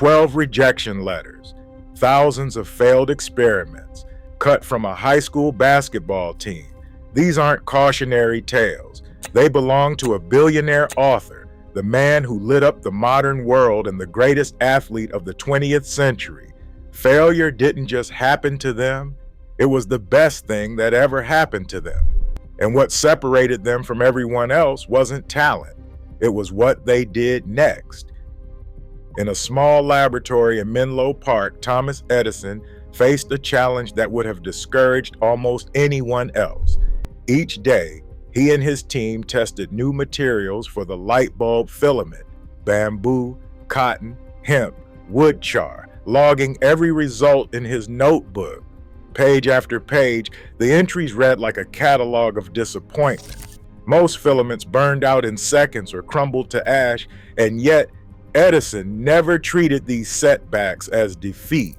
12 rejection letters, thousands of failed experiments, cut from a high school basketball team. These aren't cautionary tales. They belong to a billionaire author, the man who lit up the modern world and the greatest athlete of the 20th century. Failure didn't just happen to them, it was the best thing that ever happened to them. And what separated them from everyone else wasn't talent, it was what they did next. In a small laboratory in Menlo Park, Thomas Edison faced a challenge that would have discouraged almost anyone else. Each day, he and his team tested new materials for the light bulb filament: bamboo, cotton, hemp, wood char, logging every result in his notebook. Page after page, the entries read like a catalog of disappointment. Most filaments burned out in seconds or crumbled to ash, and yet Edison never treated these setbacks as defeat.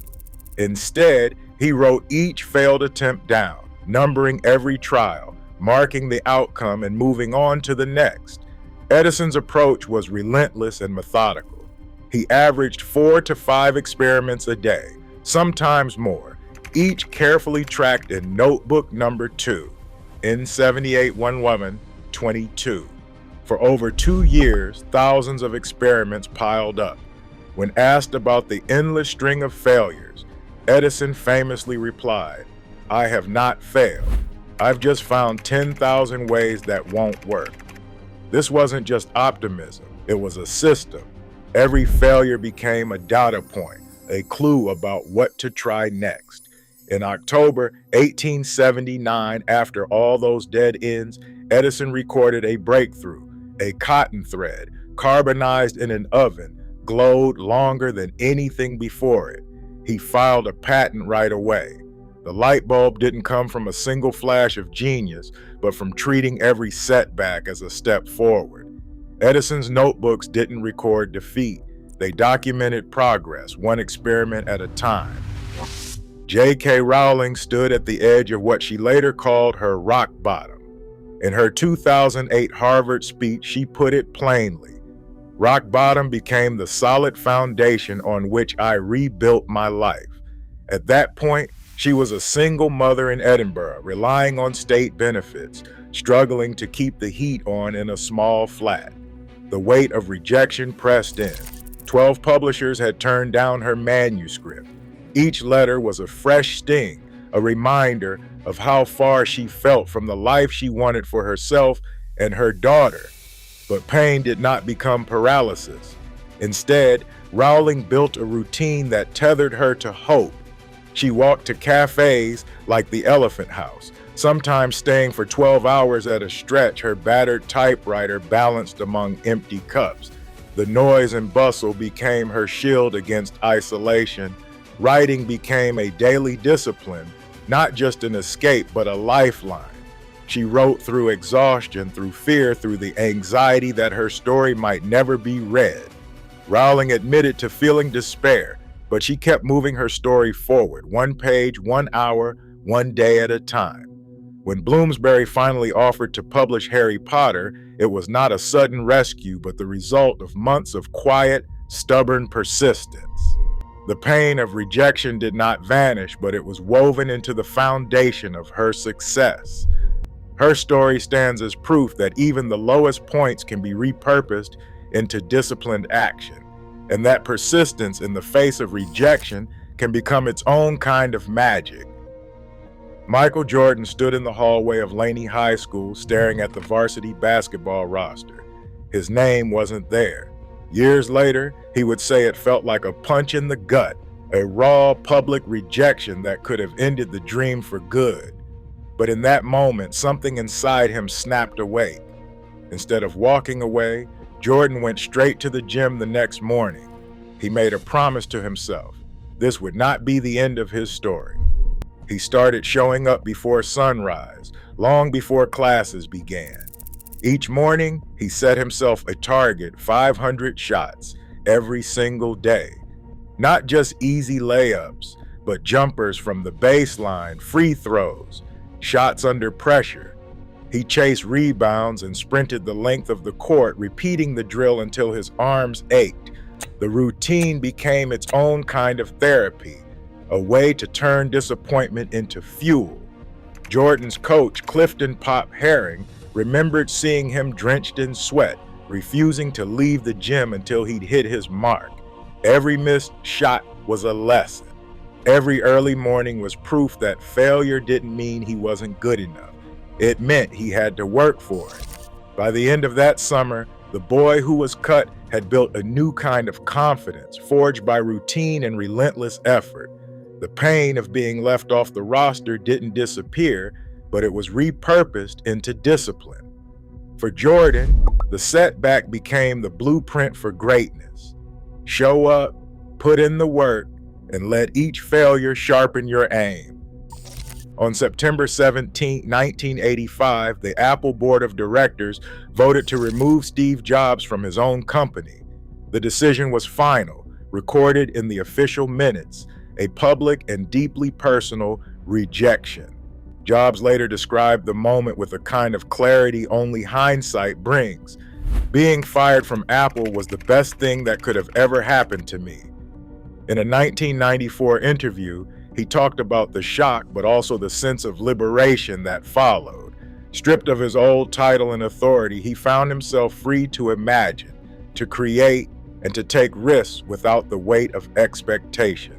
Instead, he wrote each failed attempt down, numbering every trial, marking the outcome, and moving on to the next. Edison's approach was relentless and methodical. He averaged 4 to 5 experiments a day, sometimes more, each carefully tracked in notebook number 2, N78 one woman, 22. For over 2 years, thousands of experiments piled up. When asked about the endless string of failures, Edison famously replied, "I have not failed. I've just found 10,000 ways that won't work." This wasn't just optimism, it was a system. Every failure became a data point, a clue about what to try next. In October 1879, after all those dead ends, Edison recorded a breakthrough. A cotton thread, carbonized in an oven, glowed longer than anything before it. He filed a patent right away. The light bulb didn't come from a single flash of genius, but from treating every setback as a step forward. Edison's notebooks didn't record defeat. They documented progress, one experiment at a time. J.K. Rowling stood at the edge of what she later called her rock bottom. In her 2008 Harvard speech, she put it plainly, "Rock bottom became the solid foundation on which I rebuilt my life." At that point, she was a single mother in Edinburgh, relying on state benefits, struggling to keep the heat on in a small flat. The weight of rejection pressed in. 12 publishers had turned down her manuscript. Each letter was a fresh sting, a reminder of how far she felt from the life she wanted for herself and her daughter. But pain did not become paralysis. Instead, Rowling built a routine that tethered her to hope. She walked to cafes like the Elephant House, sometimes staying for 12 hours at a stretch, her battered typewriter balanced among empty cups. The noise and bustle became her shield against isolation. Writing became a daily discipline, not just an escape, but a lifeline. She wrote through exhaustion, through fear, through the anxiety that her story might never be read. Rowling admitted to feeling despair, but she kept moving her story forward, one page, 1 hour, 1 day at a time. When Bloomsbury finally offered to publish Harry Potter, it was not a sudden rescue, but the result of months of quiet, stubborn persistence. The pain of rejection did not vanish, but it was woven into the foundation of her success. Her story stands as proof that even the lowest points can be repurposed into disciplined action, and that persistence in the face of rejection can become its own kind of magic. Michael Jordan stood in the hallway of Laney High School staring at the varsity basketball roster. His name wasn't there. Years later, he would say it felt like a punch in the gut, a raw public rejection that could have ended the dream for good. But in that moment, something inside him snapped awake. Instead of walking away, Jordan went straight to the gym the next morning. He made a promise to himself. This would not be the end of his story. He started showing up before sunrise, long before classes began. Each morning, he set himself a target, 500 shots, every single day. Not just easy layups, but jumpers from the baseline, free throws, shots under pressure. He chased rebounds and sprinted the length of the court, repeating the drill until his arms ached. The routine became its own kind of therapy, a way to turn disappointment into fuel. Jordan's coach, Clifton "Pop" Herring, remembered seeing him drenched in sweat, refusing to leave the gym until he'd hit his mark. Every missed shot was a lesson. Every early morning was proof that failure didn't mean he wasn't good enough. It meant he had to work for it. By the end of that summer, the boy who was cut had built a new kind of confidence, forged by routine and relentless effort. The pain of being left off the roster didn't disappear, but it was repurposed into discipline. For Jordan, the setback became the blueprint for greatness. Show up, put in the work, and let each failure sharpen your aim. On September 17, 1985, the Apple Board of Directors voted to remove Steve Jobs from his own company. The decision was final, recorded in the official minutes, a public and deeply personal rejection. Jobs later described the moment with a kind of clarity only hindsight brings. Being fired from Apple was the best thing that could have ever happened to me. In a 1994 interview, he talked about the shock, but also the sense of liberation that followed. Stripped of his old title and authority, he found himself free to imagine, to create, and to take risks without the weight of expectation.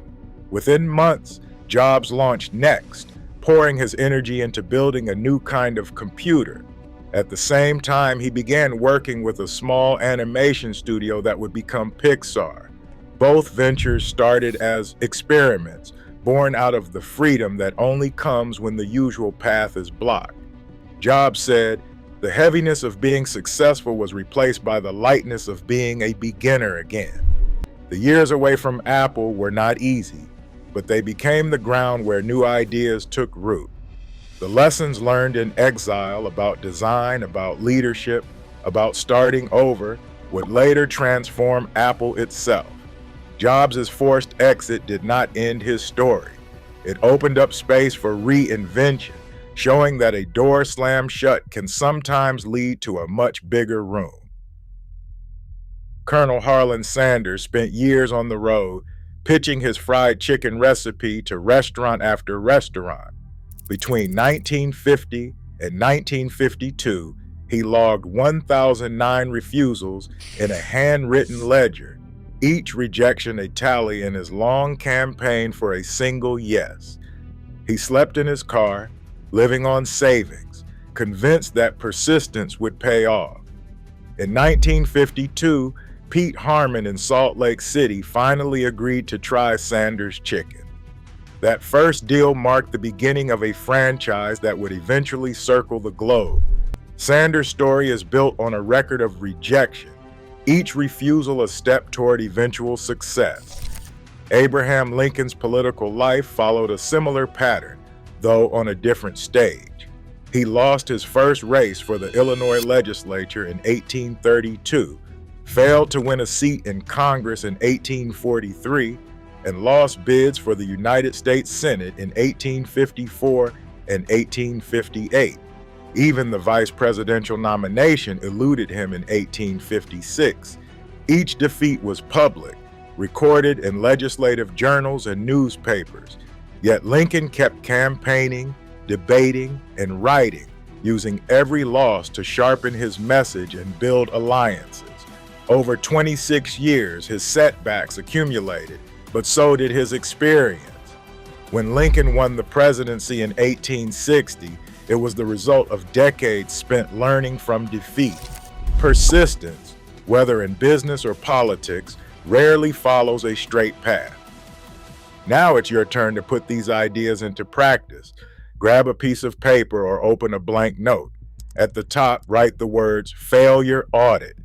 Within months, Jobs launched Next, pouring his energy into building a new kind of computer. At the same time, he began working with a small animation studio that would become Pixar. Both ventures started as experiments, born out of the freedom that only comes when the usual path is blocked. Jobs said, "The heaviness of being successful was replaced by the lightness of being a beginner again." The years away from Apple were not easy, but they became the ground where new ideas took root. The lessons learned in exile about design, about leadership, about starting over would later transform Apple itself. Jobs' forced exit did not end his story. It opened up space for reinvention, showing that a door slammed shut can sometimes lead to a much bigger room. Colonel Harlan Sanders spent years on the road, pitching his fried chicken recipe to restaurant after restaurant. Between 1950 and 1952, he logged 1,009 refusals in a handwritten ledger, each rejection a tally in his long campaign for a single yes. He slept in his car, living on savings, convinced that persistence would pay off. In 1952, Pete Harmon in Salt Lake City finally agreed to try Sanders' chicken. That first deal marked the beginning of a franchise that would eventually circle the globe. Sanders' story is built on a record of rejection, each refusal a step toward eventual success. Abraham Lincoln's political life followed a similar pattern, though on a different stage. He lost his first race for the Illinois legislature in 1832, failed to win a seat in Congress in 1843, and lost bids for the United States Senate in 1854 and 1858. Even the vice presidential nomination eluded him in 1856. Each defeat was public, recorded in legislative journals and newspapers. Yet Lincoln kept campaigning, debating, and writing, using every loss to sharpen his message and build alliances. Over 26 years, his setbacks accumulated, but so did his experience. When Lincoln won the presidency in 1860, it was the result of decades spent learning from defeat. Persistence, whether in business or politics, rarely follows a straight path. Now it's your turn to put these ideas into practice. Grab a piece of paper or open a blank note. At the top, write the words "failure audit."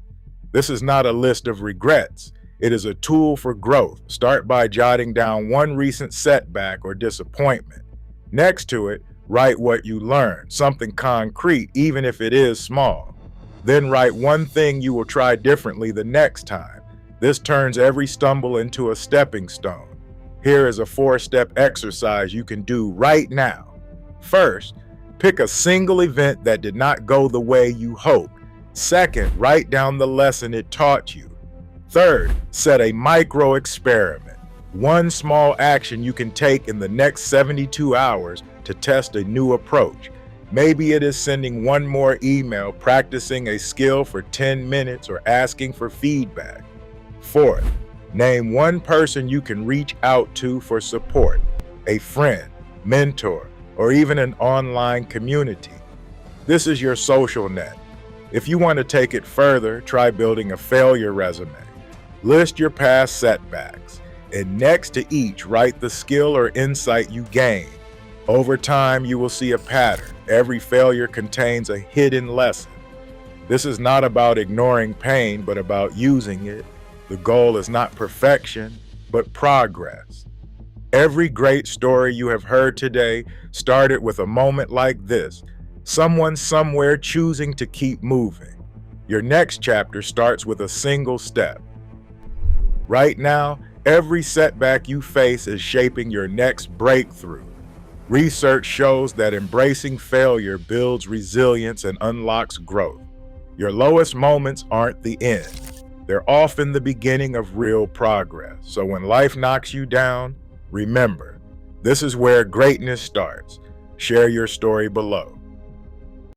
This is not a list of regrets. It is a tool for growth. Start by jotting down one recent setback or disappointment. Next to it, write what you learned, something concrete, even if it is small. Then write one thing you will try differently the next time. This turns every stumble into a stepping stone. Here is a 4-step exercise you can do right now. First, pick a single event that did not go the way you hoped. Second, write down the lesson it taught you. Third, set a micro experiment. One small action you can take in the next 72 hours to test a new approach. Maybe it is sending one more email, practicing a skill for 10 minutes, or asking for feedback. Fourth, name one person you can reach out to for support, a friend, mentor, or even an online community. This is your social net. If you want to take it further, try building a failure resume. List your past setbacks, and next to each, write the skill or insight you gained. Over time, you will see a pattern. Every failure contains a hidden lesson. This is not about ignoring pain, but about using it. The goal is not perfection, but progress. Every great story you have heard today started with a moment like this, someone somewhere choosing to keep moving. Your next chapter starts with a single step. Right now, every setback you face is shaping your next breakthrough. Research shows that embracing failure builds resilience and unlocks growth. Your lowest moments aren't the end. They're often the beginning of real progress. So when life knocks you down, remember, this is where greatness starts. Share your story below.